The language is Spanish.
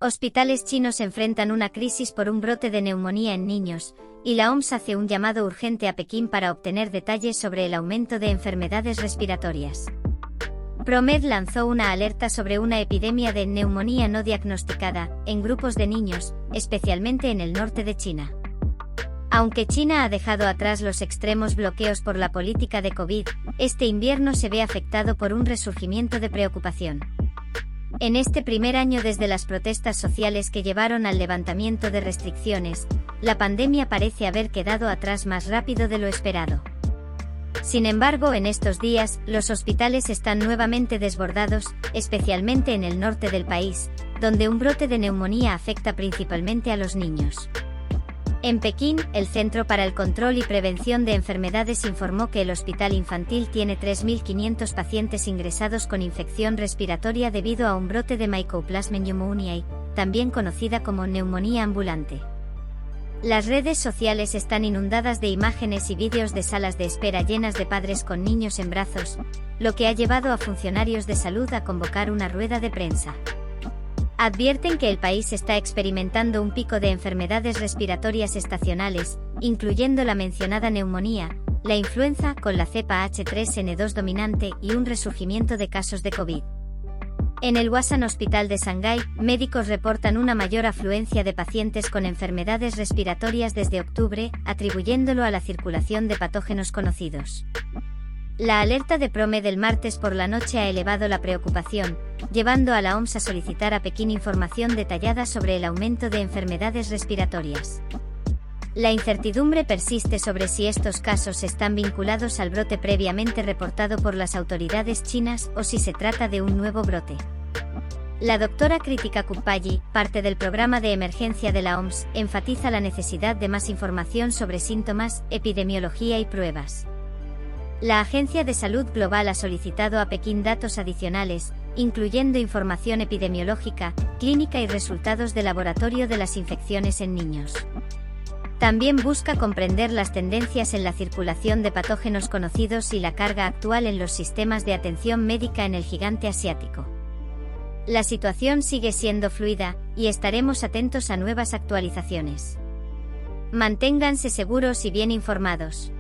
Hospitales chinos enfrentan una crisis por un brote de neumonía en niños, y la OMS hace un llamado urgente a Pekín para obtener detalles sobre el aumento de enfermedades respiratorias. ProMed lanzó una alerta sobre una epidemia de neumonía no diagnosticada, en grupos de niños, especialmente en el norte de China. Aunque China ha dejado atrás los extremos bloqueos por la política de COVID, este invierno se ve afectado por un resurgimiento de preocupación. En este primer año desde las protestas sociales que llevaron al levantamiento de restricciones, la pandemia parece haber quedado atrás más rápido de lo esperado. Sin embargo, en estos días, los hospitales están nuevamente desbordados, especialmente en el norte del país, donde un brote de neumonía afecta principalmente a los niños. En Pekín, el Centro para el Control y Prevención de Enfermedades informó que el hospital infantil tiene 3.500 pacientes ingresados con infección respiratoria debido a un brote de Mycoplasma pneumoniae, también conocida como neumonía ambulante. Las redes sociales están inundadas de imágenes y vídeos de salas de espera llenas de padres con niños en brazos, lo que ha llevado a funcionarios de salud a convocar una rueda de prensa. Advierten que el país está experimentando un pico de enfermedades respiratorias estacionales, incluyendo la mencionada neumonía, la influenza con la cepa H3N2 dominante y un resurgimiento de casos de COVID. En el Wasan Hospital de Shanghái, médicos reportan una mayor afluencia de pacientes con enfermedades respiratorias desde octubre, atribuyéndolo a la circulación de patógenos conocidos. La alerta de ProMed del martes por la noche ha elevado la preocupación, llevando a la OMS a solicitar a Pekín información detallada sobre el aumento de enfermedades respiratorias. La incertidumbre persiste sobre si estos casos están vinculados al brote previamente reportado por las autoridades chinas o si se trata de un nuevo brote. La doctora Kritika Kuppayi, parte del programa de emergencia de la OMS, enfatiza la necesidad de más información sobre síntomas, epidemiología y pruebas. La Agencia de Salud Global ha solicitado a Pekín datos adicionales, incluyendo información epidemiológica, clínica y resultados de laboratorio de las infecciones en niños. También busca comprender las tendencias en la circulación de patógenos conocidos y la carga actual en los sistemas de atención médica en el gigante asiático. La situación sigue siendo fluida, y estaremos atentos a nuevas actualizaciones. Manténganse seguros y bien informados.